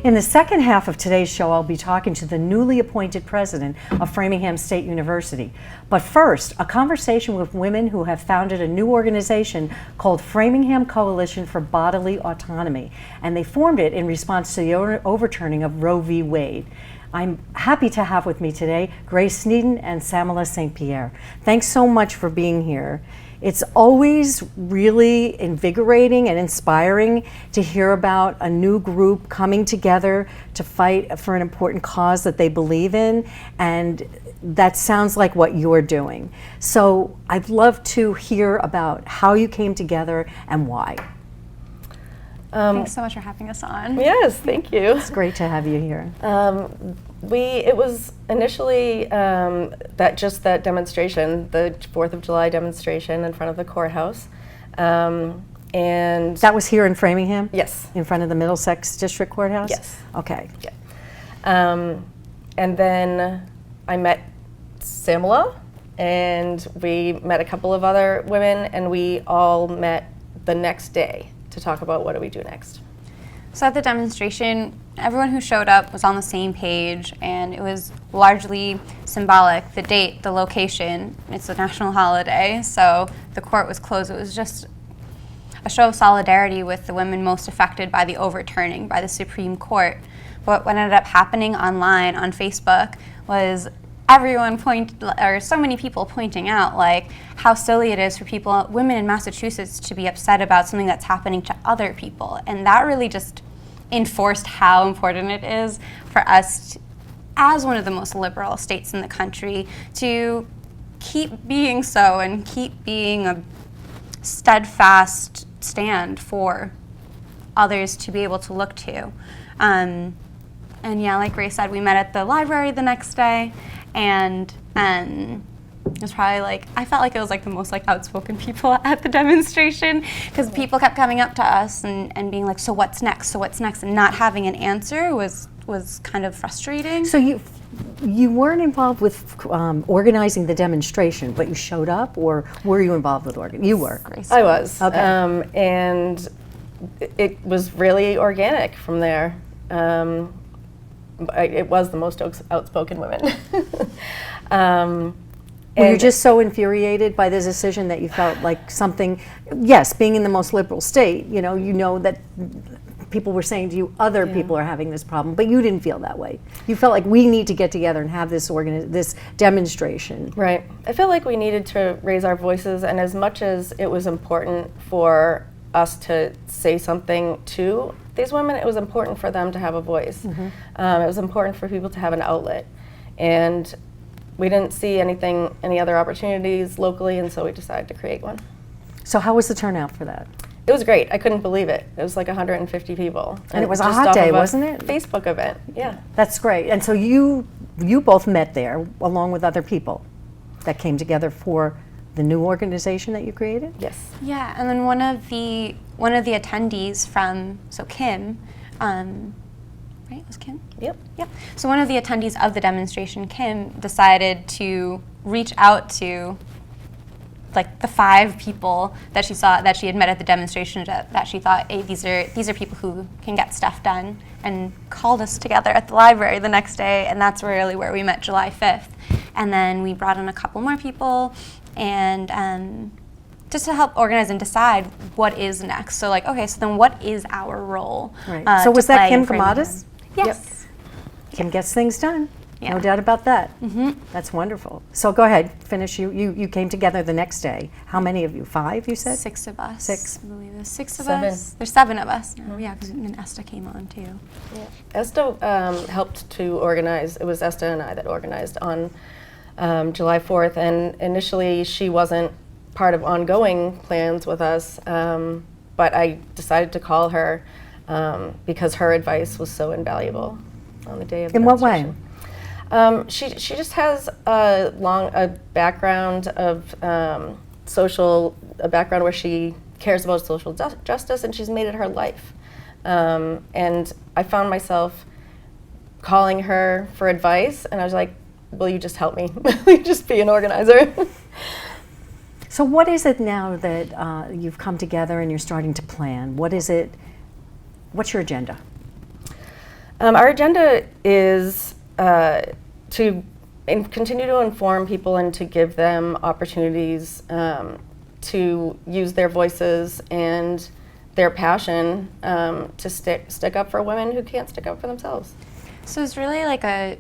In the second half of today's show, I'll be talking to the newly appointed president of Framingham State University. But first, a conversation with women who have founded a new organization called Framingham Coalition for Bodily Autonomy, and they formed it in response to the overturning of Roe v. Wade. I'm happy to have with me today Grace Snedden and Samela St. Pierre. Thanks so much for being here. It's always really invigorating and inspiring to hear about a new group coming together to fight for an important cause that they believe in, and that sounds like what you're doing. So I'd love to hear about how you came together and why. Thanks so much for having us on. Yes, thank you. It's great to have you here. It was initially that demonstration, the 4th of July demonstration in front of the courthouse. And that was here in Framingham? Yes. In front of the Middlesex District Courthouse? Yes. Okay. Yeah. And then I met Samela, and we met a couple of other women, and we all met the next day to talk about what do we do next. So at the demonstration, everyone who showed up was on the same page, and it was largely symbolic. The date, the location, it's a national holiday, so the court was closed. It was just a show of solidarity with the women most affected by the overturning by the Supreme Court. But what ended up happening online on Facebook was everyone so many people pointing out like how silly it is for women in Massachusetts to be upset about something that's happening to other people. And that really just enforced how important it is for us, as one of the most liberal states in the country, to keep being so and keep being a steadfast stand for others to be able to look to. And yeah, like Grace said, we met at the library the next day, and it was probably I felt like it was the most outspoken people at the demonstration, because people kept coming up to us and being like, so what's next, so what's next, and not having an answer was kind of frustrating. So you weren't involved with organizing the demonstration, but you showed up, or were you involved with organizing? You were. Grace I was. Okay. And it was really organic from there. It was the most outspoken women. Were you just so infuriated by the decision that you felt like something, yes, being in the most liberal state, you know that people were saying to you, other people are having this problem, but you didn't feel that way. You felt like we need to get together and have this demonstration. Right. I feel like we needed to raise our voices, and as much as it was important for us to say something to these women, it was important for them to have a voice. Mm-hmm. It was important for people to have an outlet. And we didn't see any other opportunities locally, and so we decided to create one. So how was the turnout for that? It was great. I couldn't believe it. It was 150 people. And it was a hot day, wasn't it? Facebook event, yeah. That's great. And so you both met there along with other people that came together for the new organization that you created? Yes. Yeah, and then one of the attendees from Kim, right? It was Kim? Yep. Yep. So one of the attendees of the demonstration, Kim, decided to reach out to the 5 people that she saw that she had met at the demonstration that she thought, hey, these are people who can get stuff done, and called us together at the library the next day, and that's really where we met July 5th. And then we brought in a couple more people, and just to help organize and decide what is next. So okay, so then what is our role? Right. So was that Kim Kamadas? Yes. Yep. Kim gets things done. Yeah. No doubt about that. Mm-hmm. That's wonderful. So go ahead, finish. You came together the next day. How many of you? 5, you said? 6 of us. 6. I believe there's 6 of 7. us. There's 7 of us. Oh, yeah, because Esther came on too. Yeah. Esther helped to organize. It was Esther and I that organized on July 4th, and initially she wasn't part of ongoing plans with us, but I decided to call her because her advice was so invaluable on the day of the demonstration. In what way? She just has a background of a background where she cares about social justice, and she's made it her life. And I found myself calling her for advice, and I was like, will you just help me? Will you just be an organizer? So what is it now that you've come together and you're starting to plan? What is it? What's your agenda? Our agenda is to continue to inform people and to give them opportunities to use their voices and their passion to stick up for women who can't stick up for themselves. So it's really like a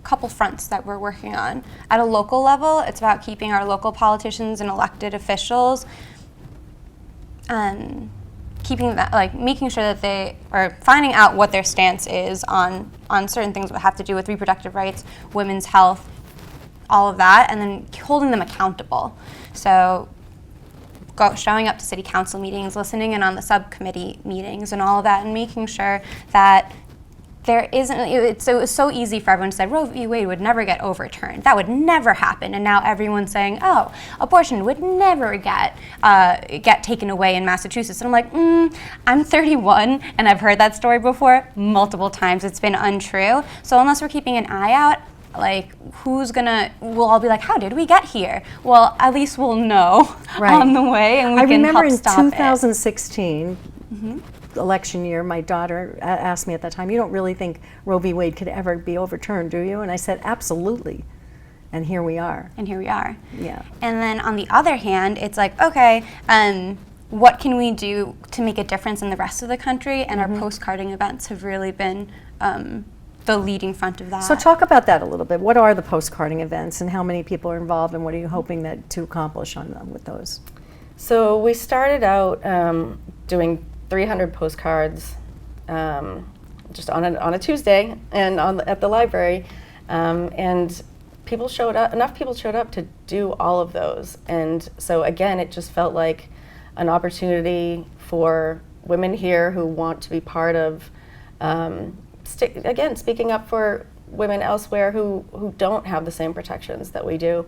couple fronts that we're working on. At a local level, it's about keeping our local politicians and elected officials, keeping that, like making sure that they are finding out what their stance is on certain things that have to do with reproductive rights, women's health, all of that, and then holding them accountable. So showing up to city council meetings, listening in on the subcommittee meetings and all of that, and making sure that there isn't, it was so easy for everyone to say Roe v. Wade would never get overturned. That would never happen. And now everyone's saying, oh, abortion would never get taken away in Massachusetts. And I'm like, I'm 31 and I've heard that story before multiple times. It's been untrue. So unless we're keeping an eye out, like we'll all be like, how did we get here? Well, at least we'll know on the way, and we can help stop it. I remember in 2016, election year, my daughter asked me at that time, you don't really think Roe v. Wade could ever be overturned, do you? And I said, absolutely. And here we are. Yeah. And then on the other hand, it's like, okay, what can we do to make a difference in the rest of the country? And our postcarding events have really been the leading front of that. So talk about that a little bit. What are the postcarding events and how many people are involved, and what are you hoping to accomplish with those? So we started out doing 300 postcards just on a Tuesday and at the library, and people showed up. Enough people showed up to do all of those, and so again, it just felt like an opportunity for women here who want to be part of. Again, speaking up for women elsewhere who don't have the same protections that we do.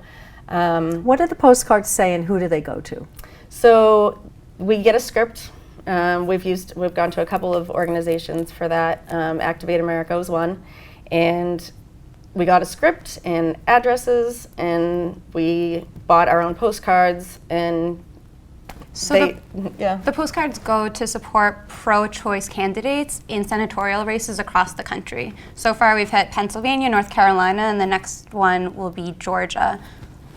What do the postcards say, and who do they go to? So we get a script. We've gone to a couple of organizations for that. Activate America was one, and we got a script and addresses, and we bought our own postcards and. So the postcards go to support pro-choice candidates in senatorial races across the country. So far we've hit Pennsylvania, North Carolina, and the next one will be Georgia.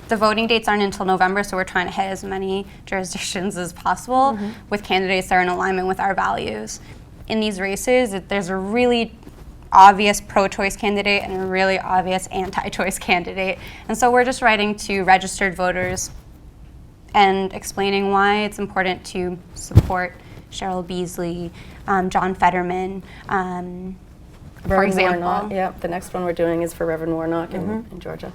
The voting dates aren't until November, so we're trying to hit as many jurisdictions as possible with candidates that are in alignment with our values. In these races, there's a really obvious pro-choice candidate and a really obvious anti-choice candidate. And so we're just writing to registered voters and explaining why it's important to support Cheryl Beasley, John Fetterman, for example. Warnock. Yep, the next one we're doing is for Reverend Warnock in Georgia.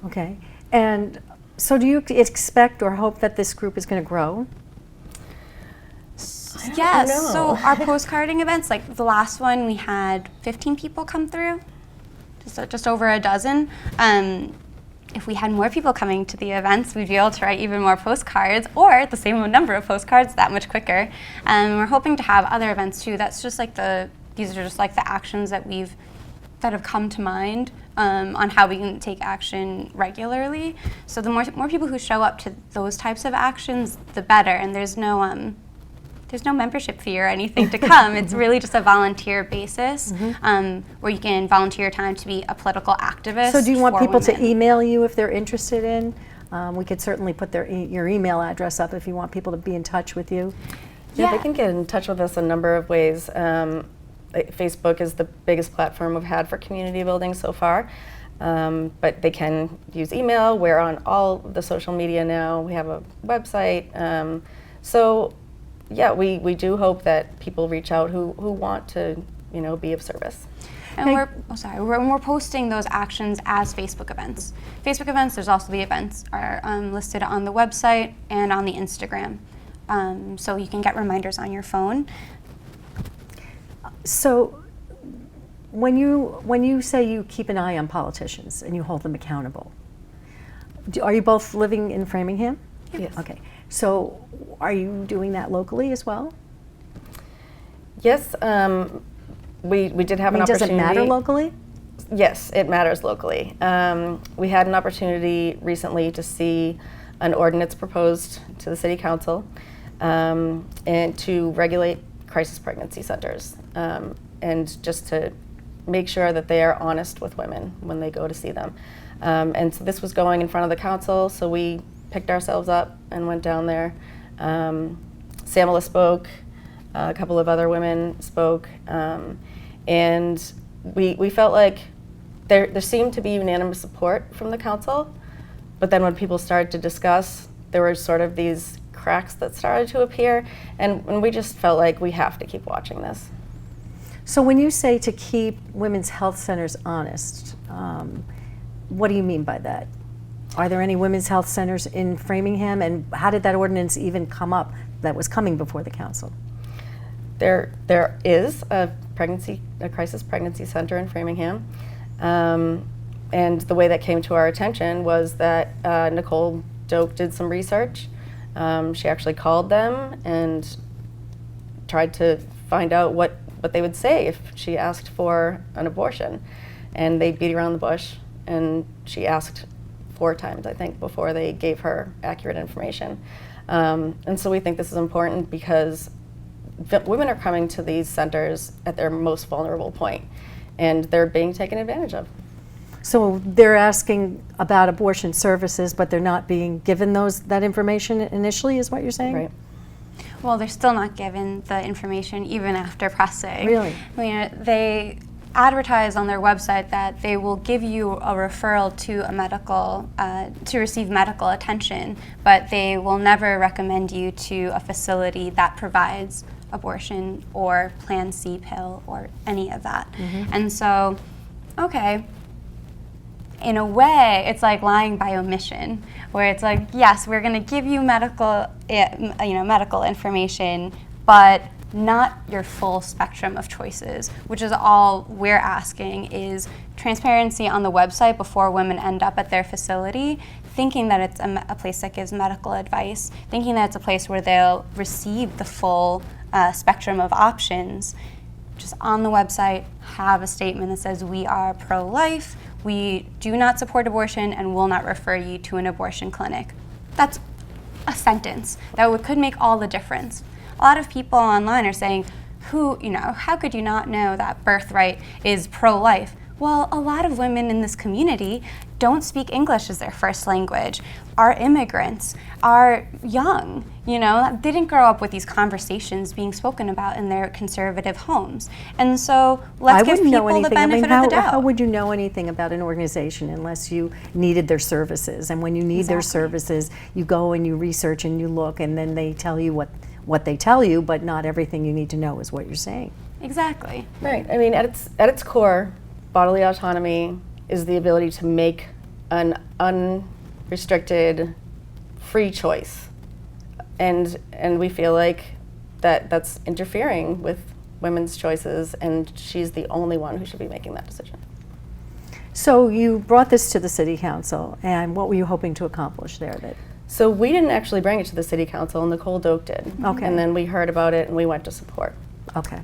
Okay, and so do you expect or hope that this group is going to grow? Yes, so our postcarding events, like the last one, we had 15 people come through, just over a dozen. If we had more people coming to the events, we'd be able to write even more postcards, or the same number of postcards that much quicker. We're hoping to have other events too. That's just like these are just like the actions that have come to mind on how we can take action regularly. So the more people who show up to those types of actions, the better. And there's no membership fee or anything to come. It's really just a volunteer basis where you can volunteer your time to be a political activist. So do you want people women. to email you if they're interested in? We could certainly put your email address up if you want people to be in touch with you. Yeah, they can get in touch with us a number of ways. Facebook is the biggest platform we've had for community building so far, but they can use email. We're on all the social media now. We have a website. Yeah, we do hope that people reach out who want to, be of service. And we're posting those actions as Facebook events. Facebook events, there's also the events are listed on the website and on the Instagram. So you can get reminders on your phone. So when you say you keep an eye on politicians and you hold them accountable, are you both living in Framingham? Yes. Okay. So are you doing that locally as well? Yes, we did have an opportunity. Does it matter locally? Yes, it matters locally. We had an opportunity recently to see an ordinance proposed to the City Council and to regulate crisis pregnancy centers, and just to make sure that they are honest with women when they go to see them. And so this was going in front of the council, so we picked ourselves up and went down there. Samela spoke, a couple of other women spoke, and we felt like there seemed to be unanimous support from the council, but then when people started to discuss, there were sort of these cracks that started to appear, and we just felt like we have to keep watching this. So when you say to keep women's health centers honest, what do you mean by that? Are there any women's health centers in Framingham, and how did that ordinance even come up that was coming before the council? There is a crisis pregnancy center in Framingham, and the way that came to our attention was that Nicole Doak did some research. She actually called them and tried to find out what they would say if she asked for an abortion, and they beat around the bush, and she asked 4 times, I think, before they gave her accurate information. And so we think this is important because women are coming to these centers at their most vulnerable point, and they're being taken advantage of. So they're asking about abortion services, but they're not being given that information initially, is what you're saying? Right. Well, they're still not given the information even after pressing. Really? I mean, they advertise on their website that they will give you a referral to a medical, to receive medical attention, but they will never recommend you to a facility that provides abortion or Plan C pill or any of that. Mm-hmm. And so, okay, in a way, it's like lying by omission, where it's like, yes, we're going to give you medical information, but not your full spectrum of choices, which is all we're asking is transparency on the website before women end up at their facility, thinking that it's a place that gives medical advice, thinking that it's a place where they'll receive the full spectrum of options. Just on the website, have a statement that says we are pro-life, we do not support abortion, and will not refer you to an abortion clinic. That's a sentence that could make all the difference. A lot of people online are saying, how could you not know that birthright is pro-life? Well, a lot of women in this community don't speak English as their first language, are immigrants, are young, they didn't grow up with these conversations being spoken about in their conservative homes. And so let's give people the benefit of the doubt. How would you know anything about an organization unless you needed their services? And when you need their services, you go and you research and you look, and then they tell you what they tell you, but not everything you need to know is what you're saying. Exactly. Right. I mean, at its core, bodily autonomy is the ability to make an unrestricted, free choice, and we feel like that's interfering with women's choices, and she's the only one who should be making that decision. So you brought this to the city council, and what were you hoping to accomplish there? So we didn't actually bring it to the city council, Nicole Doak did. Okay. And then we heard about it and we went to support. Okay.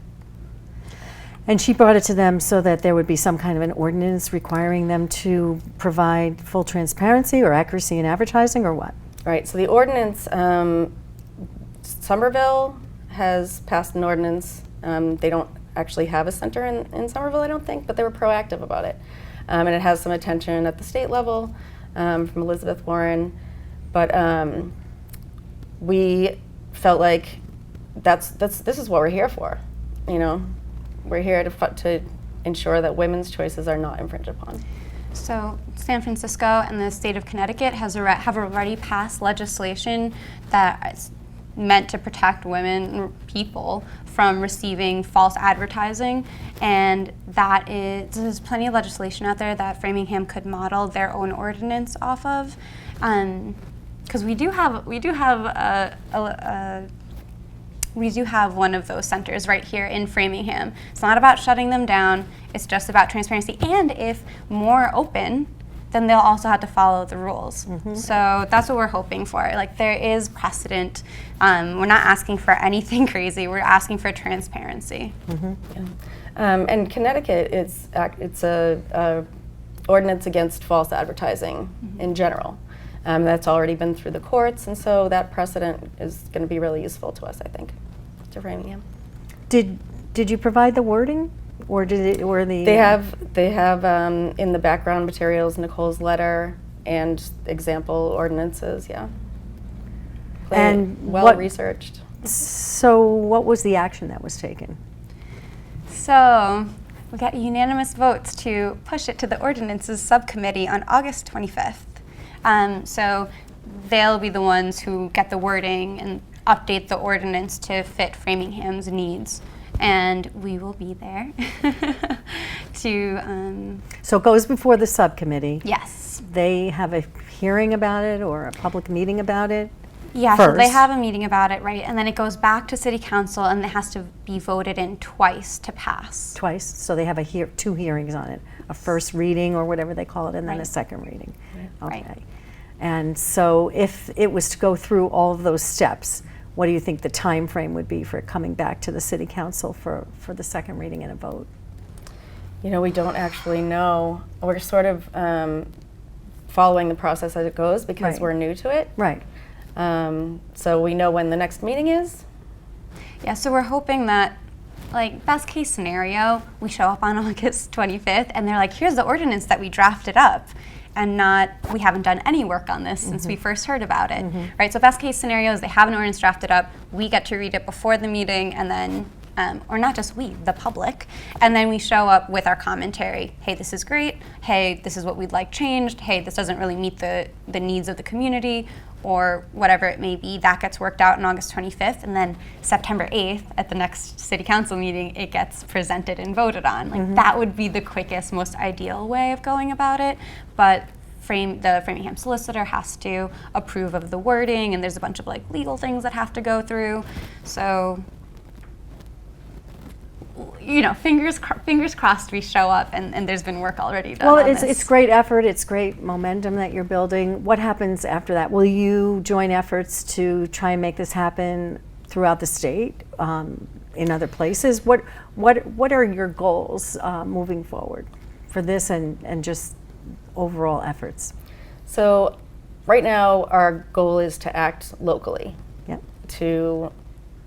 And she brought it to them so that there would be some kind of an ordinance requiring them to provide full transparency or accuracy in advertising, or what? Right, so the ordinance, Somerville has passed an ordinance. They don't actually have a center in Somerville, I don't think, but they were proactive about it. And it has some attention at the state level from Elizabeth Warren. But we felt like this is what we're here for, We're here to ensure that women's choices are not infringed upon. So San Francisco and the state of Connecticut have already passed legislation that is meant to protect women, people, from receiving false advertising, and there's plenty of legislation out there that Framingham could model their own ordinance off of, because we do have one of those centers right here in Framingham. It's not about shutting them down, it's just about transparency. And if more open, then they'll also have to follow the rules. Mm-hmm. So that's what we're hoping for. Like, there is precedent. We're not asking for anything crazy, we're asking for transparency. Mm-hmm. Yeah. And Connecticut, it's a ordinance against false advertising in general. That's already been through the courts, and so that precedent is going to be really useful to us, I think, to Framingham. Did you provide the wording, or did it, or the? They have in the background materials Nicole's letter and example ordinances. Yeah. And well researched. So what was the action that was taken? So we got unanimous votes to push it to the ordinances subcommittee on August 25th. So they'll be the ones who get the wording and update the ordinance to fit Framingham's needs. And we will be there to... So it goes before the subcommittee. Yes. They have a hearing about it or a public meeting about it? Yeah, first. So they have a meeting about it, right? And then it goes back to City Council and it has to be voted in twice to pass. Twice, so they have two hearings on it, a first reading or whatever they call it, and then a Right. second reading. Right. Okay. And so if it was to go through all of those steps, what do you think the time frame would be for it coming back to the City Council for the second reading and a vote? You know, we don't actually know. We're sort of following the process as it goes because Right. we're new to it. Right. So we know when the next meeting is. Yeah, so we're hoping that, like, best case scenario, we show up on August 25th and they're like, here's the ordinance that we drafted up, and not, we haven't done any work on this since we first heard about it, right? So best case scenario is they have an ordinance drafted up, we get to read it before the meeting, and then, or not just we, the public, and then we show up with our commentary. Hey, this is great. Hey, this is what we'd like changed. Hey, this doesn't really meet the needs of the community, or whatever it may be. That gets worked out on August 25th, and then September 8th at the next City Council meeting, it gets presented and voted on. Like that would be the quickest, most ideal way of going about it. But the Framingham solicitor has to approve of the wording, and there's a bunch of like legal things that have to go through. So, you know, fingers crossed we show up and there's been work already done. Well, on it's great effort, it's great momentum that you're building. What happens after that? Will you join efforts to try and make this happen throughout the state, in other places? What are your goals moving forward for this and just overall efforts? So right now our goal is to act locally, Yep. to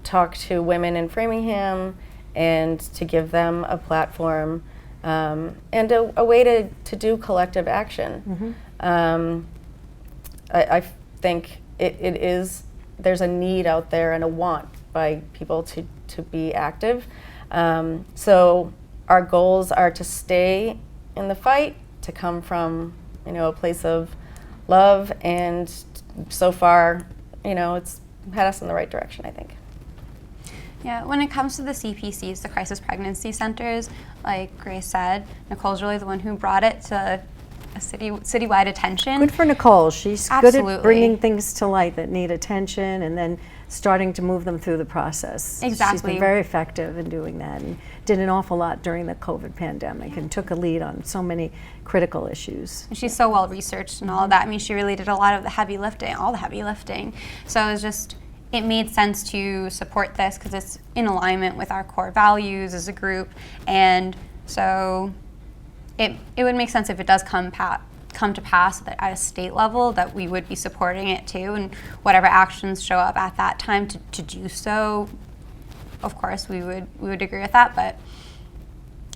talk to women in Framingham and to give them a platform and a way to do collective action. I think it is, there's a need out there and a want by people to be active. So our goals are to stay in the fight, to come from, you know, a place of love, and so far, you know, it's had us in the right direction, I think. Yeah, when it comes to the CPCs, the crisis pregnancy centers, like Grace said, Nicole's really the one who brought it to a citywide attention. Good for Nicole. She's good Absolutely. at bringing things to light that need attention and then starting to move them through the process. Exactly. She's been very effective in doing that and did an awful lot during the COVID pandemic and took a lead on so many critical issues. And she's so well researched and all of that. I mean, she really did a lot of the heavy lifting, all the heavy lifting. So it was just, it made sense to support this because it's in alignment with our core values as a group. And so it would make sense if it does come to pass that at a state level that we would be supporting it too, and whatever actions show up at that time to do so, of course we would agree with that. But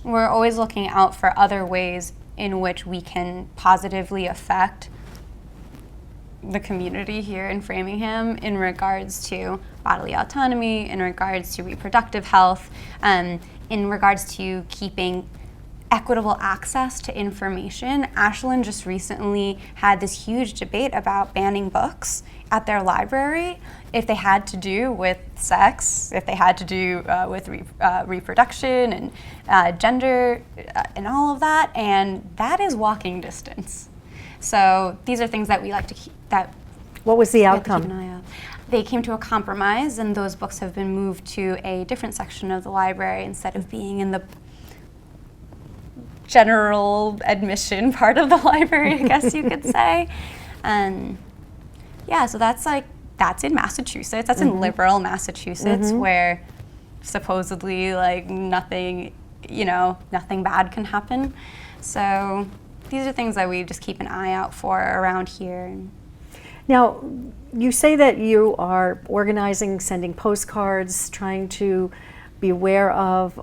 we're always looking out for other ways in which we can positively affect the community here in Framingham in regards to bodily autonomy, in regards to reproductive health, in regards to keeping equitable access to information. Ashland just recently had this huge debate about banning books at their library if they had to do with sex, if they had to do with reproduction and gender and all of that, and that is walking distance. So these are things that we like to keep. What was the we have to outcome? keep an eye out. They came to a compromise, and those books have been moved to a different section of the library instead of being in the general admission part of the library, I guess you could say. Yeah, so that's in Massachusetts. That's in liberal Massachusetts, where supposedly nothing bad can happen. So these are things that we just keep an eye out for around here. Now, you say that you are organizing, sending postcards, trying to be aware of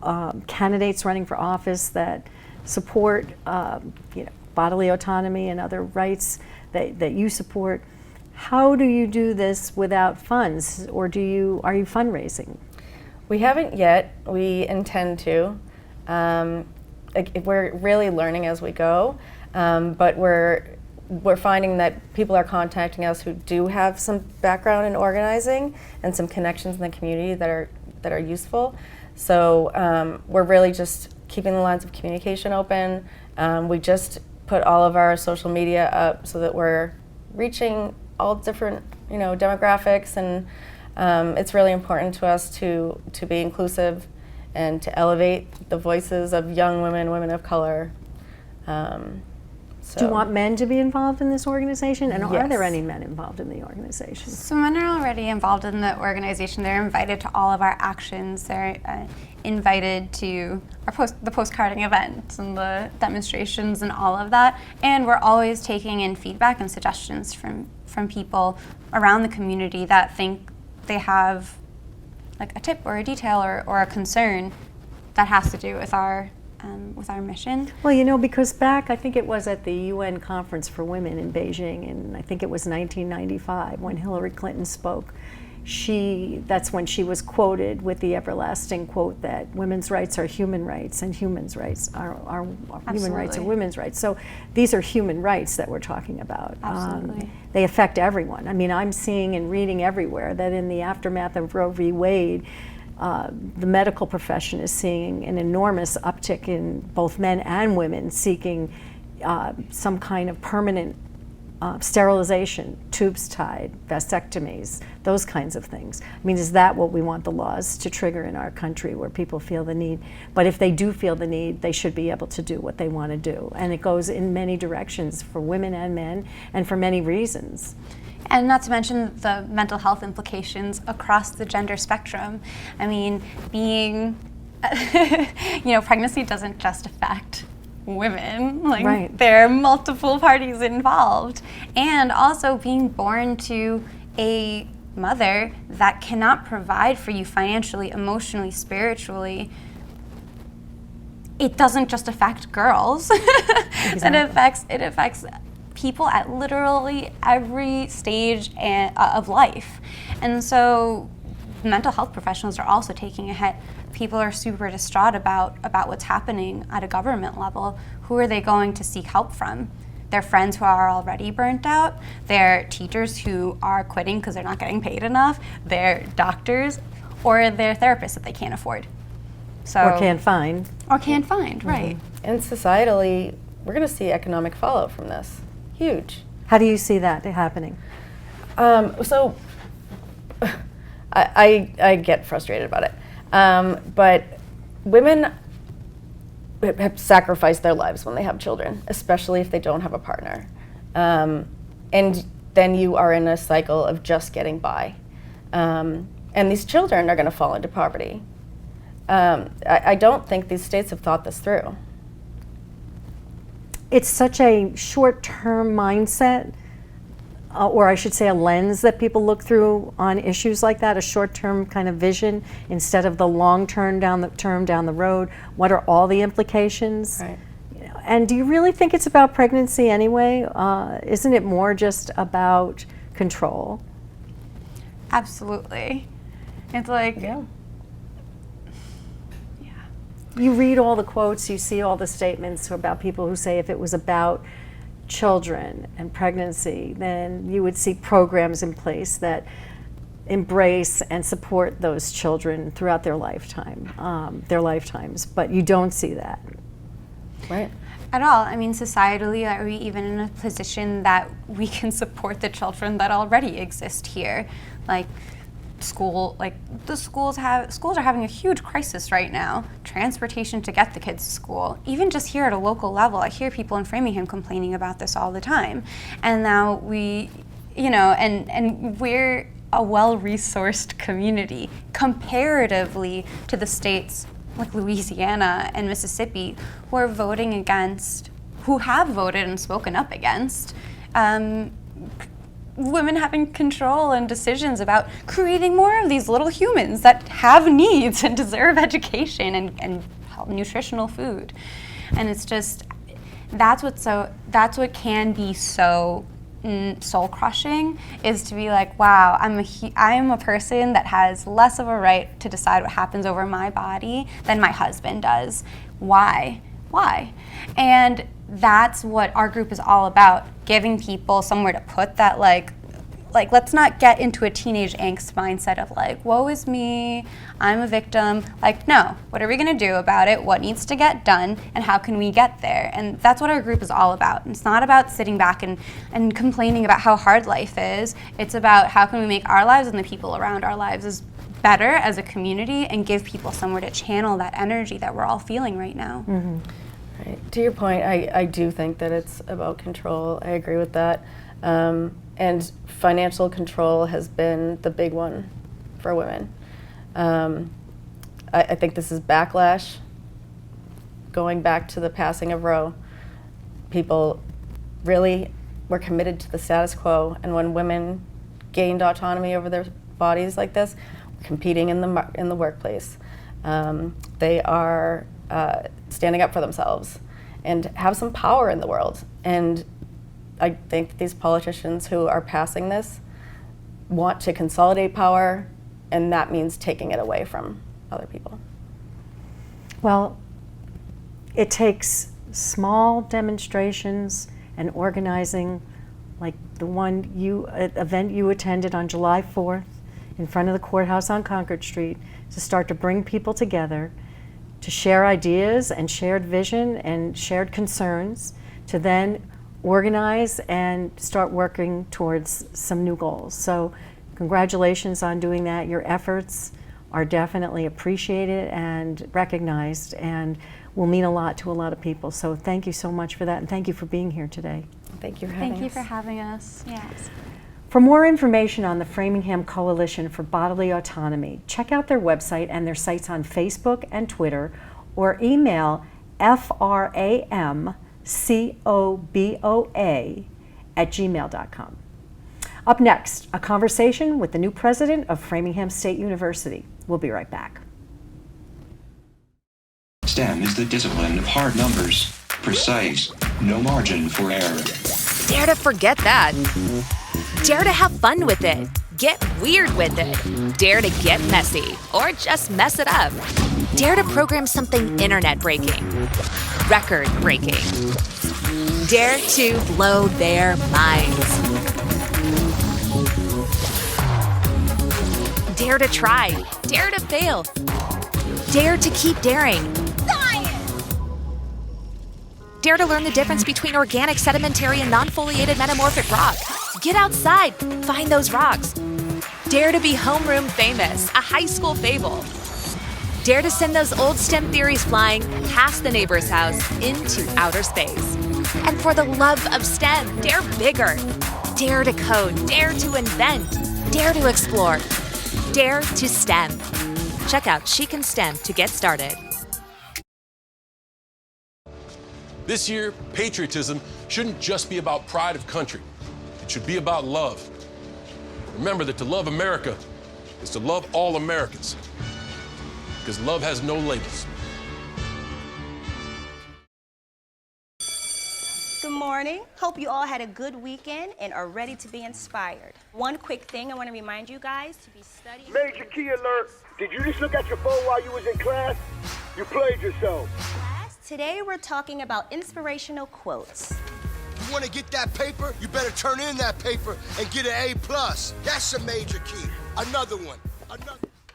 candidates running for office that support bodily autonomy and other rights that you support. How do you do this without funds, or are you fundraising? We haven't yet. We intend to. We're really learning as we go, but we're finding that people are contacting us who do have some background in organizing and some connections in the community that are useful. So we're really just keeping the lines of communication open. We just put all of our social media up so that we're reaching all different demographics, and it's really important to us to be inclusive and to elevate the voices of young women, women of color. Do you want men to be involved in this organization? And are there any men involved in the organization? So men are already involved in the organization. They're invited to all of our actions. They're invited to the postcarding events and the demonstrations and all of that. And we're always taking in feedback and suggestions from people around the community that think they have like a tip or a detail or a concern that has to do with our mission. Well, because back, I think it was at the UN Conference for Women in Beijing, and I think it was 1995 when Hillary Clinton spoke. That's when she was quoted with the everlasting quote that women's rights are human rights and human rights are human rights are women's rights. So these are human rights that we're talking about. Absolutely. They affect everyone. I mean, I'm seeing and reading everywhere that in the aftermath of Roe v. Wade, the medical profession is seeing an enormous uptick in both men and women seeking some kind of permanent sterilization, tubes tied, vasectomies, those kinds of things. I mean, is that what we want the laws to trigger in our country, where people feel the need? But if they do feel the need, they should be able to do what they want to do. And it goes in many directions for women and men, and for many reasons. And not to mention the mental health implications across the gender spectrum. I mean, pregnancy doesn't just affect women. Right. There are multiple parties involved. And also being born to a mother that cannot provide for you financially, emotionally, spiritually, it doesn't just affect girls. Exactly. It affects people at literally every stage of life. And so mental health professionals are also taking a hit. People are super distraught about what's happening at a government level. Who are they going to seek help from? Their friends who are already burnt out, their teachers who are quitting because they're not getting paid enough, their doctors, or their therapists that they can't afford. Or can't find. Right. And societally, we're going to see economic fallout from this. Huge. How do you see that happening? So I get frustrated about it. But women have sacrificed their lives when they have children, especially if they don't have a partner. And then you are in a cycle of just getting by. And these children are going to fall into poverty. I don't think these states have thought this through. It's such a short-term mindset, or I should say a lens that people look through on issues like that, a short-term kind of vision instead of the long-term down the road. What are all the implications? Right. And do you really think it's about pregnancy anyway? Isn't it more just about control? Absolutely. It's like, Yeah. You read all the quotes, you see all the statements about people who say if it was about children and pregnancy, then you would see programs in place that embrace and support those children throughout their lifetimes. But you don't see that. Right. At all. I mean, societally, are we even in a position that we can support the children that already exist here? Like, schools are having a huge crisis right now. Transportation to get the kids to school. Even just here at a local level, I hear people in Framingham complaining about this all the time. And now and we're a well-resourced community comparatively to the states like Louisiana and Mississippi who have voted and spoken up against women having control and decisions about creating more of these little humans that have needs and deserve education and nutritional food. And it's just, that's what can be so soul crushing, is to be like, wow, I'm a person that has less of a right to decide what happens over my body than my husband does. Why? And that's what our group is all about, giving people somewhere to put that, like let's not get into a teenage angst mindset of like, woe is me, I'm a victim. Like, no, what are we gonna do about it? What needs to get done, and how can we get there? And that's what our group is all about. It's not about sitting back and complaining about how hard life is. It's about how can we make our lives and the people around our lives as better as a community, and give people somewhere to channel that energy that we're all feeling right now. Mm-hmm. Right. To your point, I do think that it's about control. I agree with that. And financial control has been the big one for women. I think this is backlash. Going back to the passing of Roe, people really were committed to the status quo, and when women gained autonomy over their bodies like this, competing in the workplace, they are standing up for themselves and have some power in the world. And I think these politicians who are passing this want to consolidate power, and that means taking it away from other people. Well, it takes small demonstrations and organizing, like the event you attended on July 4th in front of the courthouse on Concord Street, to start to bring people together, to share ideas and shared vision and shared concerns, to then organize and start working towards some new goals. So congratulations on doing that. Your efforts are definitely appreciated and recognized, and will mean a lot to a lot of people. So thank you so much for that, and thank you for being here today. Thank you for having us. Thank you for having us. Yes. For more information on the Framingham Coalition for Bodily Autonomy, check out their website and their sites on Facebook and Twitter, or email FRAMCOBOA@gmail.com. Up next, a conversation with the new president of Framingham State University. We'll be right back. STEM is the discipline of hard numbers, precise, no margin for error. Dare to forget that. Dare to have fun with it. Get weird with it. Dare to get messy, or just mess it up. Dare to program something internet-breaking, record-breaking. Dare to blow their minds. Dare to try. Dare to fail. Dare to keep daring. Dare to learn the difference between organic, sedimentary, and non-foliated metamorphic rock. Get outside, find those rocks. Dare to be homeroom famous, a high school fable. Dare to send those old STEM theories flying past the neighbor's house into outer space. And for the love of STEM, dare bigger. Dare to code, dare to invent, dare to explore, dare to STEM. Check out She Can STEM to get started. This year, patriotism shouldn't just be about pride of country. It should be about love. Remember that to love America is to love all Americans, because love has no labels. Good morning. Hope you all had a good weekend and are ready to be inspired. One quick thing I want to remind you guys to be studying. Major key alert. Did you just look at your phone while you was in class? You played yourself. Today we're talking about inspirational quotes. You want to get that paper? You better turn in that paper and get an A+. That's a major key. Another one.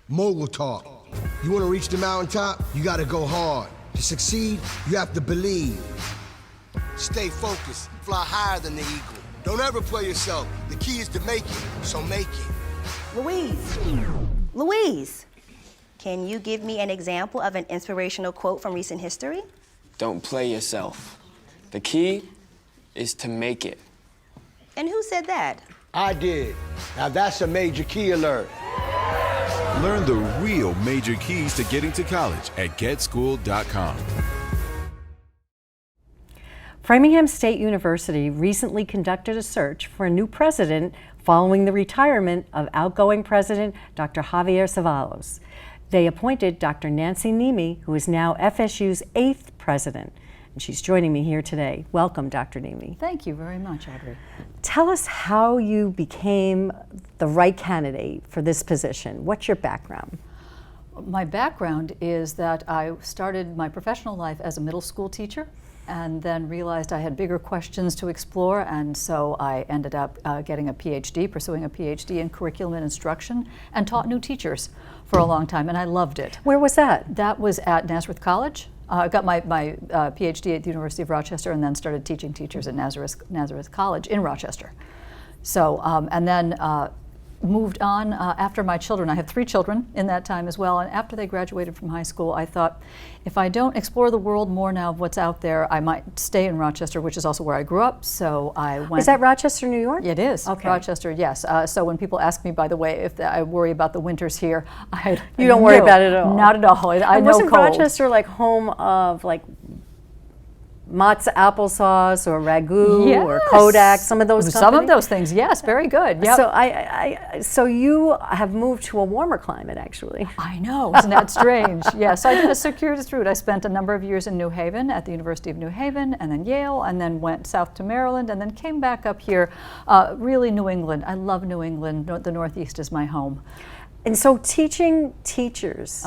Mogul talk. You want to reach the mountaintop? You got to go hard. To succeed, you have to believe. Stay focused. Fly higher than the eagle. Don't ever play yourself. The key is to make it, so make it. Louise, can you give me an example of an inspirational quote from recent history? Don't play yourself. The key is to make it. And who said that? I did. Now that's a major key alert. Learn the real major keys to getting to college at getschool.com. Framingham State University recently conducted a search for a new president following the retirement of outgoing president Dr. Javier Ceballos. They appointed Dr. Nancy Nieme, who is now FSU's 8th president. And she's joining me here today. Welcome, Dr. Nieme. Thank you very much, Audrey. Tell us how you became the right candidate for this position. What's your background? My background is that I started my professional life as a middle school teacher and then realized I had bigger questions to explore, and so I ended up getting a PhD, pursuing a PhD in curriculum and instruction, and taught new teachers for a long time, and I loved it. Where was that? That was at Nazareth College. I got my PhD at the University of Rochester and then started teaching teachers at Nazareth College in Rochester. So, and then moved on after my children. I have 3 children in that time as well, and after they graduated from high school, I thought, if I don't explore the world more now of what's out there, I might stay in Rochester, which is also where I grew up, so I went. Is that Rochester, New York? It is. Okay. Rochester, yes. So when people ask me, by the way, if I worry about the winters here, You don't worry about it at all? Not at all. I know wasn't cold. Rochester like home of like Mott's applesauce or Ragu or Kodak, some of those companies? Some of those things, yes, very good. Yep. So you have moved to a warmer climate, actually. I know, isn't that strange? Yes, I did a circuitous route. I spent a number of years in New Haven at the University of New Haven, and then Yale, and then went south to Maryland, and then came back up here, really New England. I love New England. The Northeast is my home. And so teaching teachers,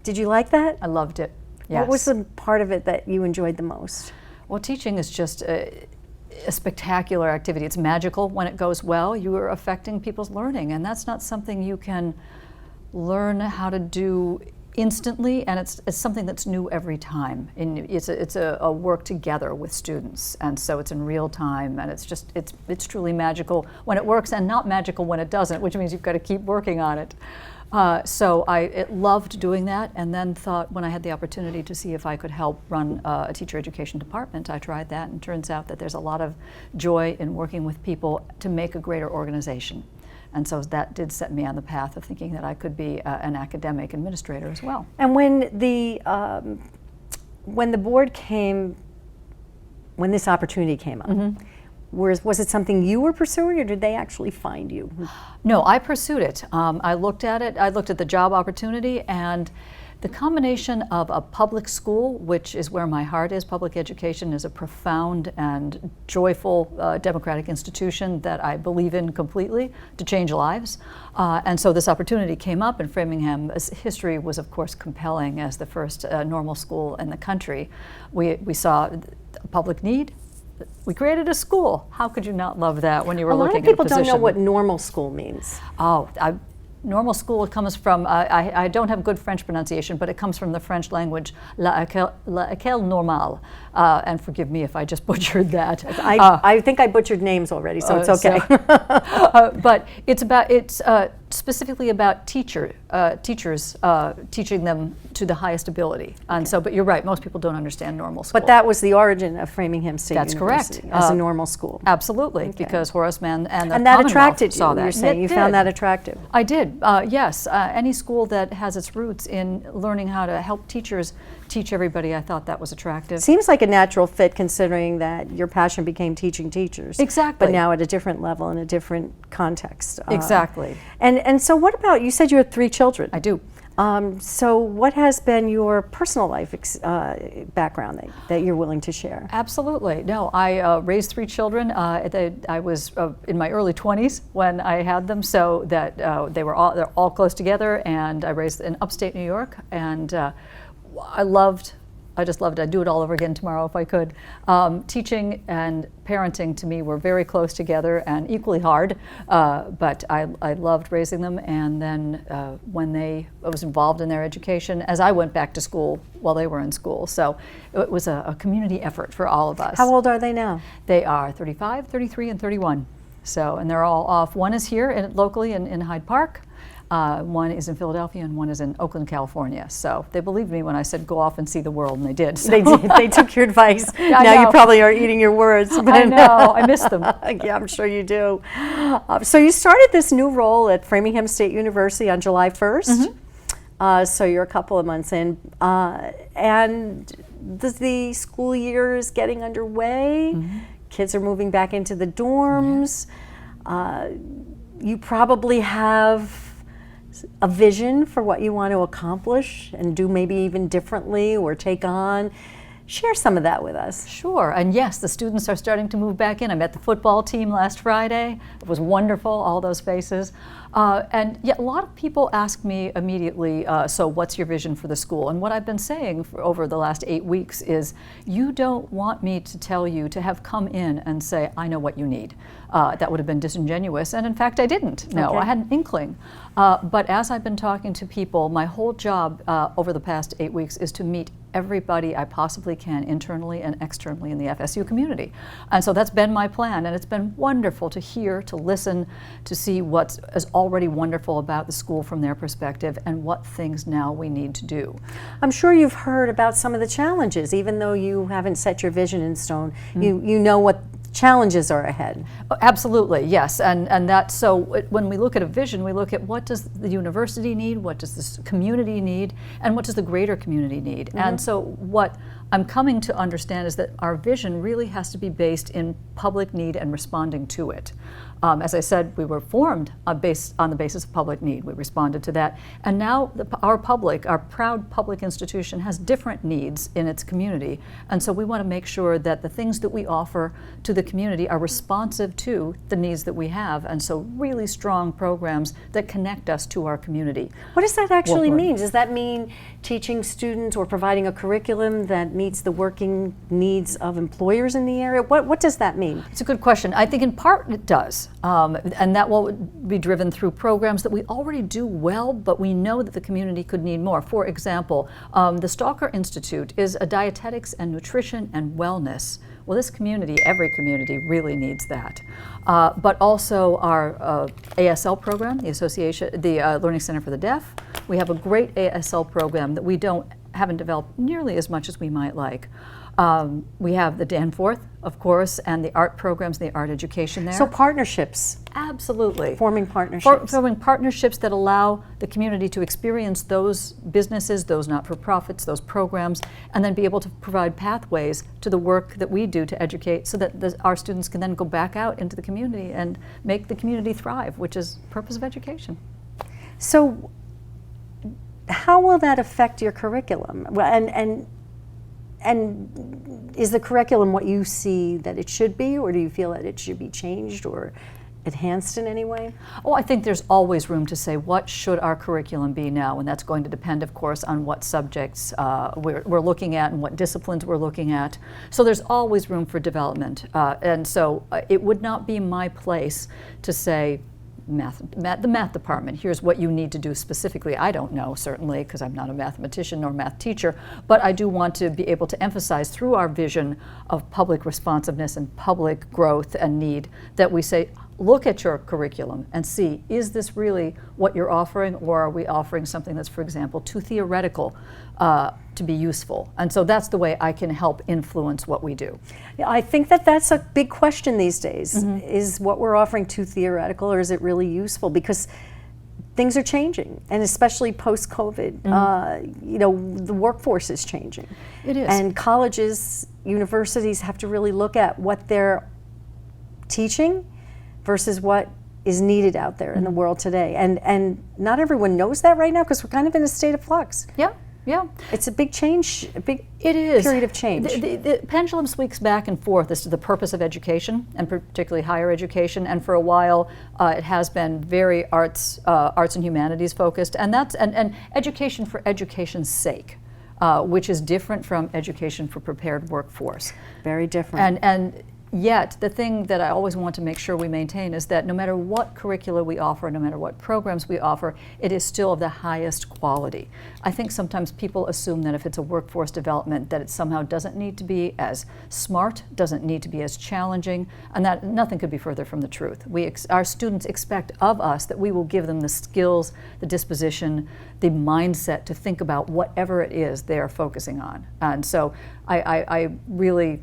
did you like that? I loved it. Yes. What was the part of it that you enjoyed the most? Well, teaching is just a spectacular activity. It's magical when it goes well. You are affecting people's learning, and that's not something you can learn how to do instantly, and it's something that's new every time. And it's a work together with students, and so it's in real time, and it's truly magical when it works, and not magical when it doesn't, which means you've got to keep working on it. So I loved doing that, and then thought when I had the opportunity to see if I could help run a teacher education department, I tried that, and turns out that there's a lot of joy in working with people to make a greater organization. And so that did set me on the path of thinking that I could be an academic administrator as well. And when the board came, when this opportunity came up, was it something you were pursuing, or did they actually find you? No, I pursued it. I looked at it. I looked at the job opportunity, and the combination of a public school, which is where my heart is. Public education is a profound and joyful democratic institution that I believe in completely to change lives. And so this opportunity came up, and Framingham's history was, of course, compelling as the first normal school in the country. We saw a public need. We created a school. How could you not love that when you were looking at a position? A lot of people don't know what normal school means. Oh, normal school comes from, I don't have good French pronunciation, but it comes from the French language, l'école normale. And forgive me if I just butchered that. I think I butchered names already, so it's okay. But it's specifically about teachers teaching them to the highest ability. And so, but you're right, most people don't understand normal school. But that was the origin of Framingham State University. That's correct. As a normal school. Absolutely, because Horace Mann and the And that Commonwealth attracted you, saw that. you're saying. You found that attractive. I did, yes. Any school that has its roots in learning how to help teachers teach everybody, I thought that was attractive. Seems like a natural fit, considering that your passion became teaching teachers. Exactly. But now at a different level, in a different context. Exactly. And so what about, you said you had 3 children. I do. So what has been your personal life background that you're willing to share? Absolutely. No, I raised 3 children. I was in my early 20s when I had them, so that they're all close together, and I raised in upstate New York, and I just loved it. I'd do it all over again tomorrow if I could. Teaching and parenting to me were very close together and equally hard, but I loved raising them. And then when I was involved in their education, as I went back to school while they were in school. So it was a community effort for all of us. How old are they now? They are 35, 33, and 31. So, and they're all off. One is here locally in Hyde Park. One is in Philadelphia, and one is in Oakland, California. So they believed me when I said go off and see the world, and they did. So. They did. They took your advice. Now know. You probably are eating your words. But I know. I miss them. Yeah, I'm sure you do. So you started this new role at Framingham State University on July 1st. So you're a couple of months in. And the school year is getting underway. Kids are moving back into the dorms. You probably have a vision for what you want to accomplish and do maybe even differently or take on. Share some of that with us. Sure, and yes, the students are starting to move back in. I met the football team last Friday. It was wonderful, all those faces. And yet a lot of people ask me immediately, so what's your vision for the school? And what I've been saying for over the last 8 weeks is, you don't want me to tell you to have come in and say, I know what you need. That would have been disingenuous, and in fact I didn't. No, Okay. I had an inkling. But as I've been talking to people, my whole job over the past 8 weeks is to meet everybody I possibly can internally and externally in the FSU community. And so that's been my plan, and it's been wonderful to hear, to listen, to see what is already wonderful about the school from their perspective and what things now we need to do. I'm sure you've heard about some of the challenges, even though you haven't set your vision in stone. You know what challenges are ahead. Absolutely, yes, and that, so when we look at a vision, we look at what does the university need, what does this community need, and what does the greater community need. And so what I'm coming to understand is that our vision really has to be based in public need and responding to it. As I said, we were formed based on the basis of public need. We responded to that. And now our proud public institution has different needs in its community. And so we want to make sure that the things that we offer to the community are responsive to the needs that we have. And so really strong programs that connect us to our community. What does that actually mean? Does that mean teaching students or providing a curriculum that meets the working needs of employers in the area? What does that mean? It's a good question. I think in part it does. And that will be driven through programs that we already do well, but we know that the community could need more. For example, the Stalker Institute is a dietetics and nutrition and wellness. Well, this community, every community, really needs that. But also our ASL program, the Learning Center for the Deaf. We have a great ASL program that we haven't developed nearly as much as we might like. We have the Danforth, of course, and the art programs, the art education there. So partnerships. Absolutely. Forming partnerships. Forming partnerships that allow the community to experience those businesses, those not-for-profits, those programs, and then be able to provide pathways to the work that we do to educate so that our students can then go back out into the community and make the community thrive, which is the purpose of education. So how will that affect your curriculum? And is the curriculum what you see that it should be, or do you feel that it should be changed or enhanced in any way? Oh, I think there's always room to say what should our curriculum be now, and that's going to depend, of course, on what subjects we're looking at and what disciplines we're looking at. So there's always room for development, and so it would not be my place to say, the math department, here's what you need to do specifically. I don't know, certainly, because I'm not a mathematician nor math teacher, but I do want to be able to emphasize through our vision of public responsiveness and public growth and need that we say, look at your curriculum and see, is this really what you're offering, or are we offering something that's, for example, too theoretical to be useful? And so that's the way I can help influence what we do. Yeah, I think that's a big question these days. Is what we're offering too theoretical, or is it really useful? Because things are changing, and especially post-COVID, the workforce is changing. It is. And colleges, universities have to really look at what they're teaching versus what is needed out there in the world today. And not everyone knows that right now because we're kind of in a state of flux. Yeah. Yeah. It's a big change, it is. Period of change. The pendulum swings back and forth as to the purpose of education, and particularly higher education. And for a while, it has been very arts and humanities focused, and that's and education for education's sake, which is different from education for prepared workforce. Very different. And yet, the thing that I always want to make sure we maintain is that no matter what curricula we offer, no matter what programs we offer, it is still of the highest quality. I think sometimes people assume that if it's a workforce development, that it somehow doesn't need to be as smart, doesn't need to be as challenging, and that nothing could be further from the truth. Our students expect of us that we will give them the skills, the disposition, the mindset to think about whatever it is they're focusing on. And so I really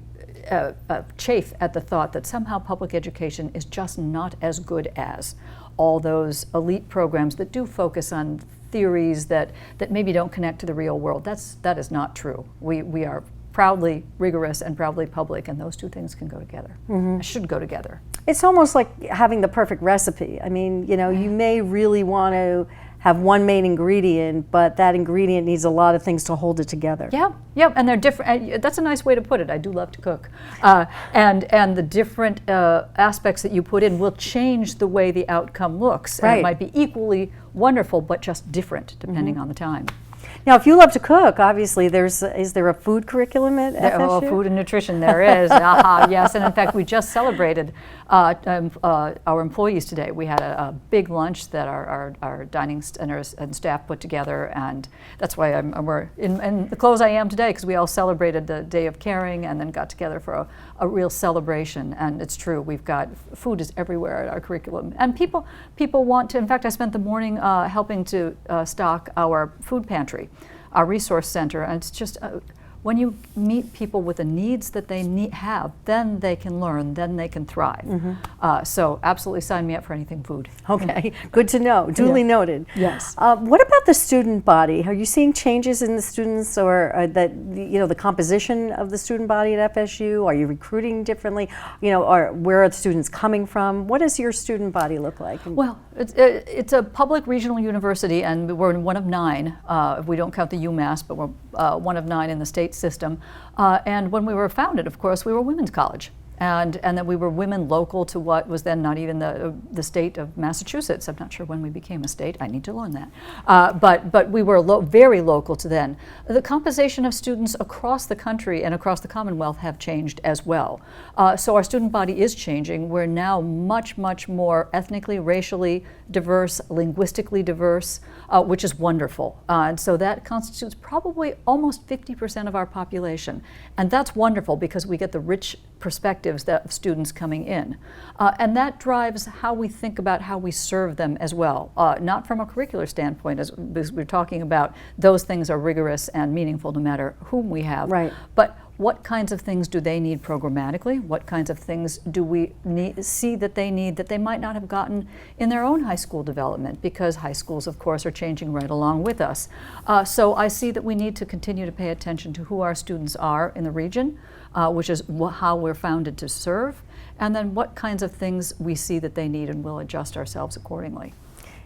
chafe at the thought that somehow public education is just not as good as all those elite programs that do focus on theories that maybe don't connect to the real world. That is not true. We are proudly rigorous and proudly public, and those two things can go together. Should go together. It's almost like having the perfect recipe. I mean, you know, you may really want to have one main ingredient, but that ingredient needs a lot of things to hold it together. Yeah, and they're different. That's a nice way to put it. I do love to cook. And the different aspects that you put in will change the way the outcome looks. And Right. it might be equally wonderful, but just different depending on the time. Now, if you love to cook, obviously, is there a food curriculum at FSU? Food and nutrition, there is. Aha, yes, and in fact, we just celebrated our employees today. We had a big lunch that our dining centers and staff put together, and that's why we're in the clothes I am today, because we all celebrated the Day of Caring and then got together for a real celebration. And it's true, we've got food is everywhere at our curriculum, and people want to. In fact, I spent the morning helping to stock our food pantry, our resource center, and it's just when you meet people with the needs that they have, then they can learn, then they can thrive. So absolutely sign me up for anything food. Okay, good to know. Duly noted. Yes. What about the student body? Are you seeing changes in the students, or the composition of the student body at FSU? Are you recruiting differently? You know, or where are the students coming from? What does your student body look like? Well, it's a public regional university, and we're one of 9. If we don't count the UMass, but we're one of 9 in the state system. And when we were founded, of course, we were a women's college. And that we were women local to what was then not even the state of Massachusetts. I'm not sure when we became a state. I need to learn that. But we were very local to then. The composition of students across the country and across the Commonwealth have changed as well. So our student body is changing. We're now much, much more ethnically, racially diverse, linguistically diverse, which is wonderful. And so that constitutes probably almost 50% of our population. And that's wonderful because we get the rich perspectives of students coming in. And that drives how we think about how we serve them as well. Not from a curricular standpoint, as we're talking about, those things are rigorous and meaningful no matter whom we have. Right. But what kinds of things do they need programmatically? What kinds of things do we see that they need that they might not have gotten in their own high school development? Because high schools, of course, are changing right along with us. So I see that we need to continue to pay attention to who our students are in the region, which is how we're founded to serve, and then what kinds of things we see that they need, and we'll adjust ourselves accordingly.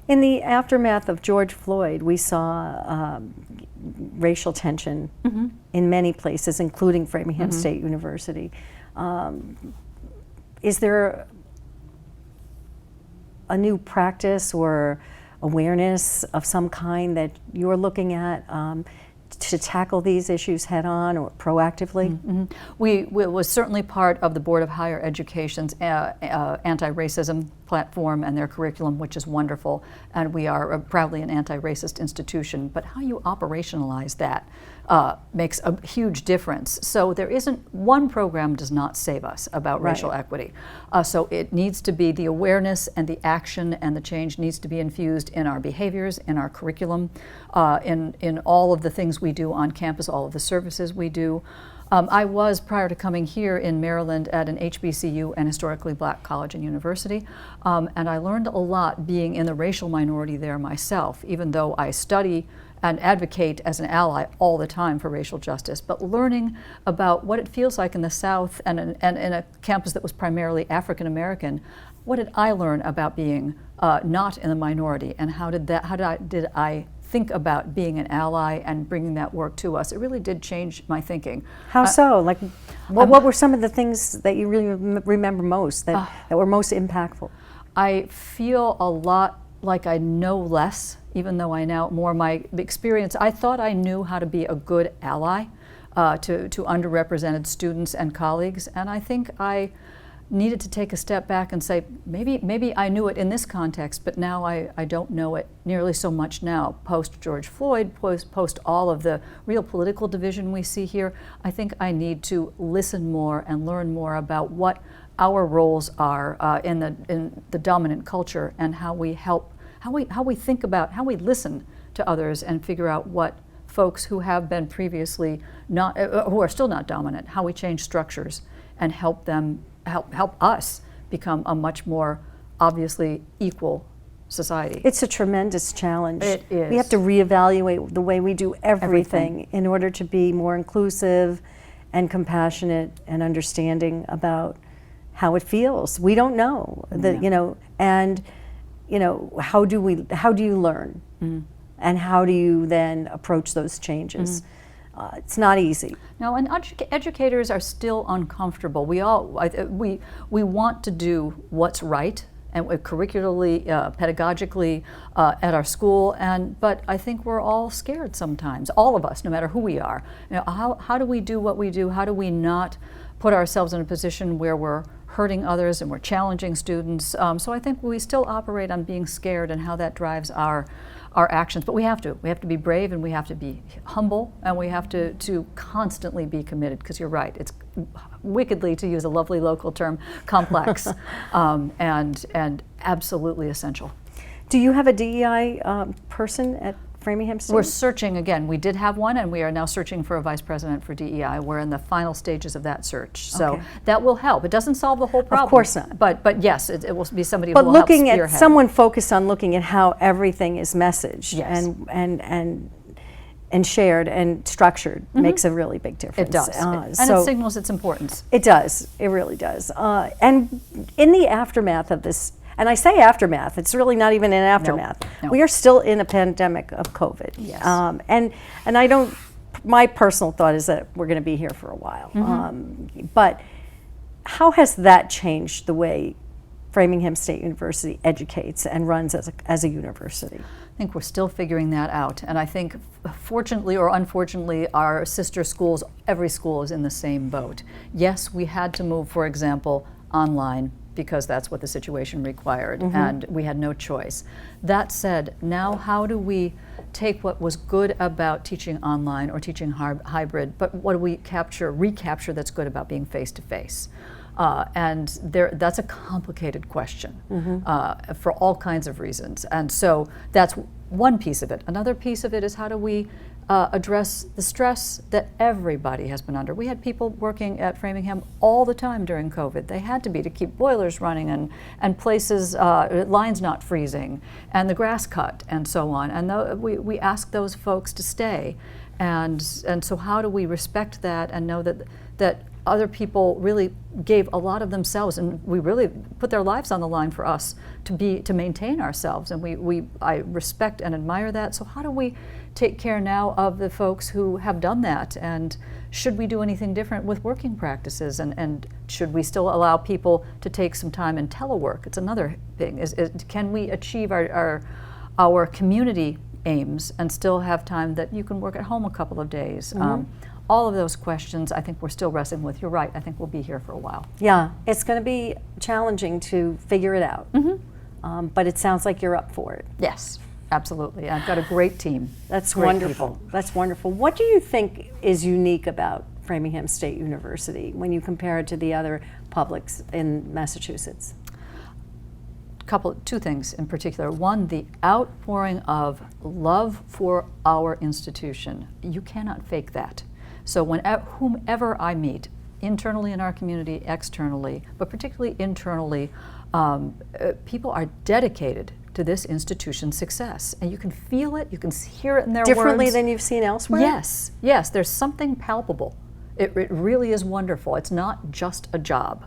In the aftermath of George Floyd, we saw racial tension in many places, including Framingham State University. Is there a new practice or awareness of some kind that you're looking at to tackle these issues head on or proactively? We was certainly part of the Board of Higher Education's anti-racism platform and their curriculum, which is wonderful, and we are proudly an anti-racist institution, but how you operationalize that makes a huge difference. So there isn't, one program does not save us about racial equity. So it needs to be the awareness and the action and the change needs to be infused in our behaviors, in our curriculum, in all of the things we do on campus, all of the services we do. I was, prior to coming here in Maryland, at an HBCU, an historically black college and university, and I learned a lot being in the racial minority there myself, even though I study and advocate as an ally all the time for racial justice, but learning about what it feels like in the South and in a campus that was primarily African American. What did I learn about being not in the minority, and how did I think about being an ally and bringing that work to us? It really did change my thinking. How so? Like, what were some of the things that you really remember most, that were most impactful? I feel a lot like I know less, even though I know more. My experience, I thought I knew how to be a good ally to underrepresented students and colleagues, and I think I needed to take a step back and say, maybe I knew it in this context, but now I don't know it nearly so much now. Post George Floyd, post all of the real political division we see here, I think I need to listen more and learn more about what our roles are in the dominant culture, and how we help, how we think about, how we listen to others and figure out what folks who have been previously not, who are still not dominant, how we change structures and help them, help us become a much more obviously equal society. It's a tremendous challenge. It is. We have to reevaluate the way we do everything in order to be more inclusive and compassionate and understanding about how it feels. We don't know, and how do you learn, and how do you then approach those changes? It's not easy. No, and educators are still uncomfortable. We want to do what's right, and curricularly, pedagogically at our school, but I think we're all scared sometimes, all of us, no matter who we are. How do we do what we do? How do we not put ourselves in a position where we're hurting others and we're challenging students? So I think we still operate on being scared and how that drives our actions. But we have to be brave, and we have to be humble, and we have to constantly be committed, because you're right, it's wickedly, to use a lovely local term, complex, and absolutely essential. Do you have a DEI person at Framingham State? We're searching again. We did have one, and we are now searching for a vice president for DEI. We're in the final stages of that search, so that will help. It doesn't solve the whole problem. Of course not. But yes, it will be somebody but who will help looking spearhead. at someone focused on looking at how everything is messaged and shared and structured makes a really big difference. It does, and it signals its importance. It does. It really does. And in the aftermath of this. And I say aftermath, it's really not even an aftermath. No. We are still in a pandemic of COVID. Yes. And I don't, my personal thought is that we're going to be here for a while. But how has that changed the way Framingham State University educates and runs as a university? I think we're still figuring that out. And I think, fortunately or unfortunately, our sister schools, every school is in the same boat. Yes, we had to move, for example, online, because that's what the situation required, and we had no choice. That said, now how do we take what was good about teaching online or teaching hybrid, but what do we recapture that's good about being face-to-face? And that's a complicated question for all kinds of reasons. And so that's one piece of it. Another piece of it is, how do we address the stress that everybody has been under? We had people working at Framingham all the time during COVID. They had to keep boilers running and places, lines not freezing, and the grass cut, and so on. And we asked those folks to stay. And so how do we respect that and know that other people really gave a lot of themselves, and we really put their lives on the line for us to maintain ourselves, and I respect and admire that. So how do we take care now of the folks who have done that, and should we do anything different with working practices, and should we still allow people to take some time in telework? It's another thing. Can we achieve our community aims and still have time that you can work at home a couple of days? All of those questions I think we're still wrestling with. You're right, I think we'll be here for a while. Yeah, it's going to be challenging to figure it out, but it sounds like you're up for it. Yes, absolutely. I've got a great team. That's great wonderful. People. That's wonderful. What do you think is unique about Framingham State University when you compare it to the other publics in Massachusetts? Two things in particular. One, the outpouring of love for our institution. You cannot fake that. So whomever I meet, internally in our community, externally, but particularly internally, people are dedicated to this institution's success. And you can feel it, you can hear it in their words. Differently than you've seen elsewhere? Yes, there's something palpable. It really is wonderful. It's not just a job.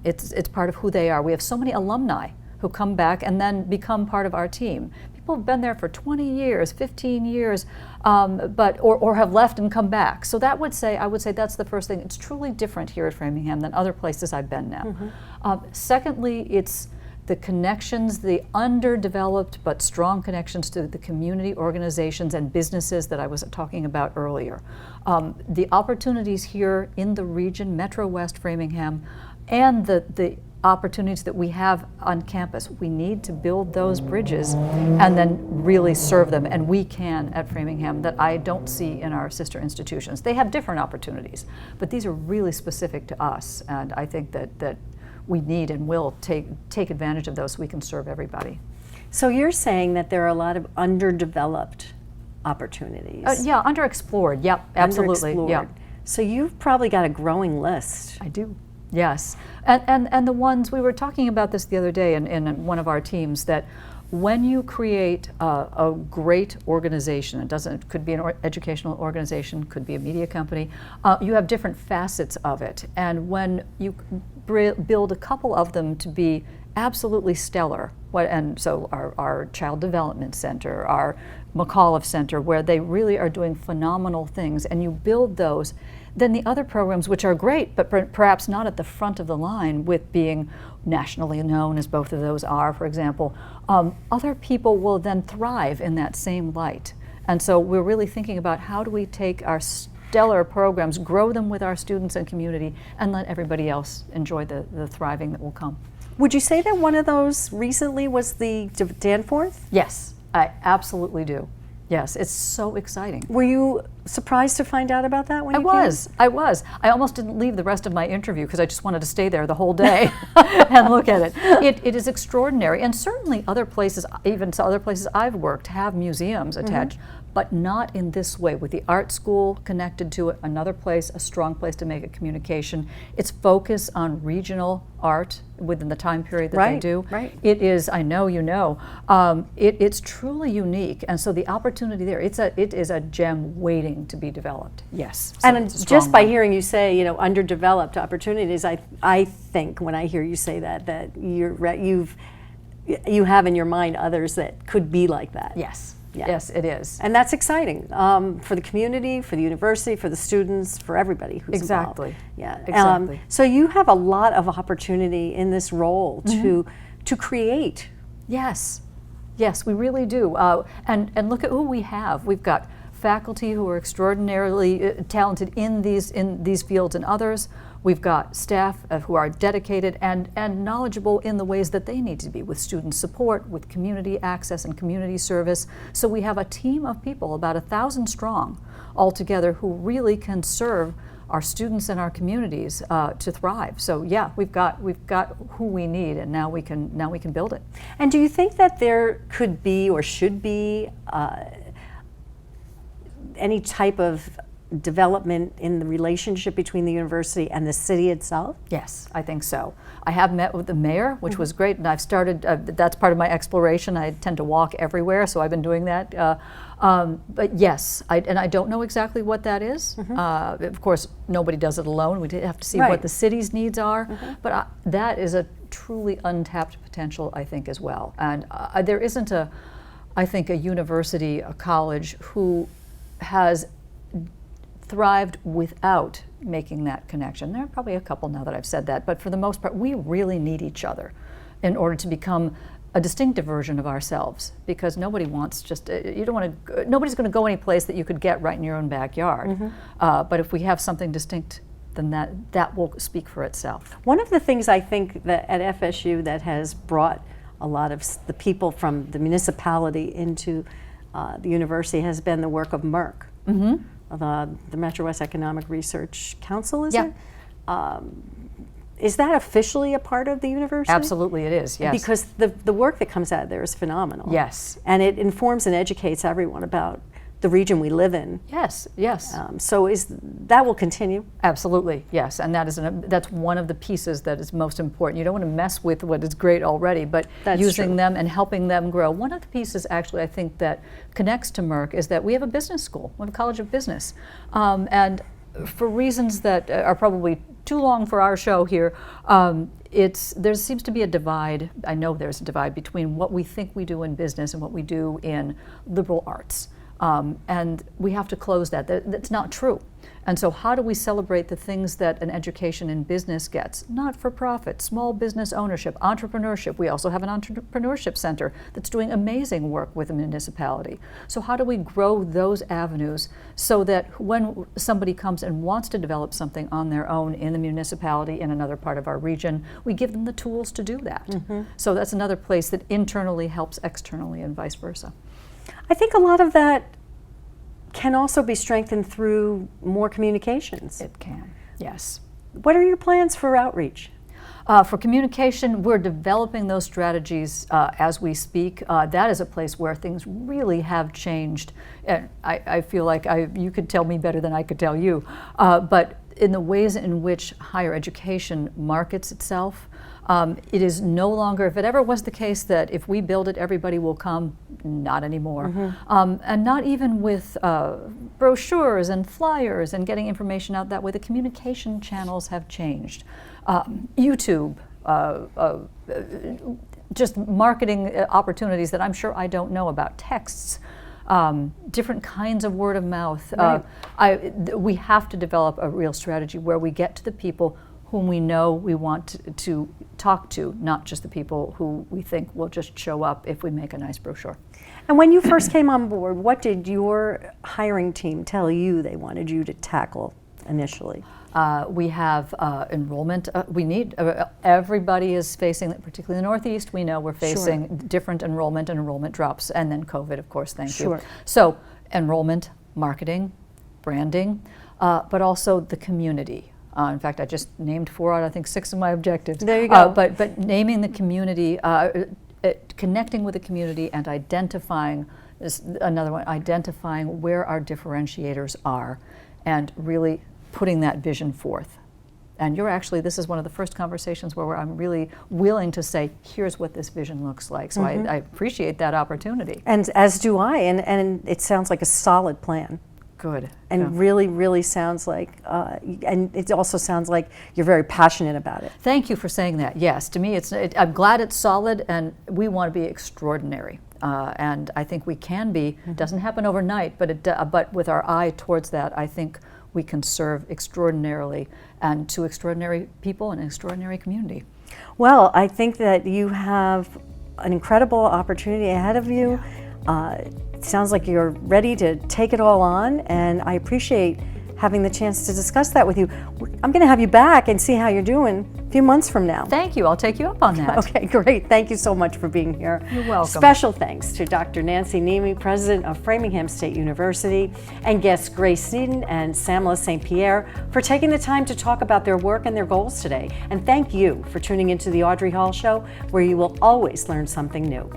It's part of who they are. We have so many alumni who come back and then become part of our team. People have been there for 20 years, 15 years, or have left and come back. So I would say that's the first thing. It's truly different here at Framingham than other places I've been now. Secondly, it's the connections, the underdeveloped but strong connections to the community organizations and businesses that I was talking about earlier. The opportunities here in the region, Metro West Framingham, and the opportunities that we have on campus. We need to build those bridges and then really serve them, and we can at Framingham, that I don't see in our sister institutions. They have different opportunities, but these are really specific to us, and I think that we need and will take advantage of those so we can serve everybody. So you're saying that there are a lot of underdeveloped opportunities? Yeah, underexplored, yep, absolutely. Underexplored. Yeah. So you've probably got a growing list. I do. Yes, and the ones, we were talking about this the other day in one of our teams, that when you create a great organization, it could be an educational organization, could be a media company, you have different facets of it. And when you build a couple of them to be absolutely stellar, and so our Child Development Center, our McAuliffe Center, where they really are doing phenomenal things, and you build those, then the other programs, which are great, but perhaps not at the front of the line with being nationally known, as both of those are, for example, other people will then thrive in that same light. And so we're really thinking about how do we take our stellar programs, grow them with our students and community, and let everybody else enjoy the thriving that will come. Would you say that one of those recently was the Danforth? Yes, I absolutely do. Yes, it's so exciting. Were you surprised to find out about that when I you was. I almost didn't leave the rest of my interview because I just wanted to stay there the whole day and look at it. It is extraordinary, and certainly other places, even other places I've worked, have museums attached, but not in this way, with the art school connected to it, another place, a strong place to make a communication. It's focus on regional art within the time period that they do. Right. It is, I know you know, it's truly unique, and so the opportunity there, it is a gem waiting to be developed. Yes. So And just by hearing you say, you know, underdeveloped opportunities, I think when I hear you say that you have in your mind others that could be like that. Yes. Yeah. Yes, it is. And that's exciting for the community, for the university, for the students, for everybody who's Exactly. involved. Yeah, Exactly. So you have a lot of opportunity in this role to create. Yes, yes, we really do. And look at who we have. We've got faculty who are extraordinarily talented in these fields and others. We've got staff who are dedicated and knowledgeable in the ways that they need to be, with student support, with community access and community service. So we have a team of people, about 1,000 strong altogether, who really can serve our students and our communities to thrive. So yeah, we've got who we need, and now we can build it. And do you think that there could be or should be any type of development in the relationship between the university and the city itself? Yes, I think so. I have met with the mayor, which was great, and I've started, that's part of my exploration. I tend to walk everywhere, so I've been doing that. But yes, I don't know exactly what that is. Of course, nobody does it alone. We have to see what the city's needs are, but that is a truly untapped potential, I think, as well. And there isn't I think, a university, a college, who has thrived without making that connection. There are probably a couple now that I've said that, but for the most part, we really need each other in order to become a distinctive version of ourselves, because nobody wants nobody's going to go any place that you could get right in your own backyard. But if we have something distinct, then that will speak for itself. One of the things I think that at FSU that has brought a lot of the people from the municipality into the university has been the work of MERC. The Metro West Economic Research Council, is it? Is that officially a part of the university? Absolutely it is, yes. Because the work that comes out of there is phenomenal. Yes. And it informs and educates everyone about the region we live in. Yes, yes. So that will continue? Absolutely, yes. And that's one of the pieces that is most important. You don't want to mess with what is great already, but using them and helping them grow. One of the pieces, actually, I think that connects to MERC is that we have a business school. We have a College of Business. And for reasons that are probably too long for our show here, there seems to be a divide. I know there's a divide between what we think we do in business and what we do in liberal arts. And we have to close that. That's not true. And so how do we celebrate the things that an education in business gets? Not-for-profit, small business ownership, entrepreneurship. We also have an entrepreneurship center that's doing amazing work with a municipality. So how do we grow those avenues so that when somebody comes and wants to develop something on their own in the municipality in another part of our region, we give them the tools to do that. So that's another place that internally helps externally and vice versa. I think a lot of that can also be strengthened through more communications. It can, yes. What are your plans for outreach? For communication, we're developing those strategies as we speak. That is a place where things really have changed. And I feel like you could tell me better than I could tell you. But in the ways in which higher education markets itself. It is no longer, if it ever was the case that if we build it, everybody will come, not anymore. And not even with brochures and flyers and getting information out that way. The communication channels have changed. YouTube, just marketing opportunities that I'm sure I don't know about, texts, different kinds of word of mouth. Right. We have to develop a real strategy where we get to the people whom we know we want to talk to, not just the people who we think will just show up if we make a nice brochure. And when you first came on board, what did your hiring team tell you they wanted you to tackle initially? We have enrollment. We need, everybody is facing, particularly in the Northeast, we know we're facing different enrollment and enrollment drops, and then COVID, of course, thank you. So enrollment, marketing, branding, but also the community. In fact, I just named 4 out, I think 6 of my objectives. There you go. But naming the community, connecting with the community and identifying, is another one, identifying where our differentiators are and really putting that vision forth. And you're actually, this is one of the first conversations where I'm really willing to say, here's what this vision looks like. So I appreciate that opportunity. And as do I, and it sounds like a solid plan. Good. And really, really sounds like, and it also sounds like you're very passionate about it. Thank you for saying that. Yes, to me, I'm glad it's solid, and we want to be extraordinary. And I think we can be. It doesn't happen overnight, but with our eye towards that, I think we can serve extraordinarily and to extraordinary people and an extraordinary community. Well, I think that you have an incredible opportunity ahead of you. It sounds like you're ready to take it all on, and I appreciate having the chance to discuss that with you. I'm going to have you back and see how you're doing a few months from now. Thank you. I'll take you up on that. Okay, great. Thank you so much for being here. You're welcome. Special thanks to Dr. Nancy Nieme, President of Framingham State University, and guests Grace Snedden and Samela St. Pierre for taking the time to talk about their work and their goals today. And thank you for tuning into the Audrey Hall Show, where you will always learn something new.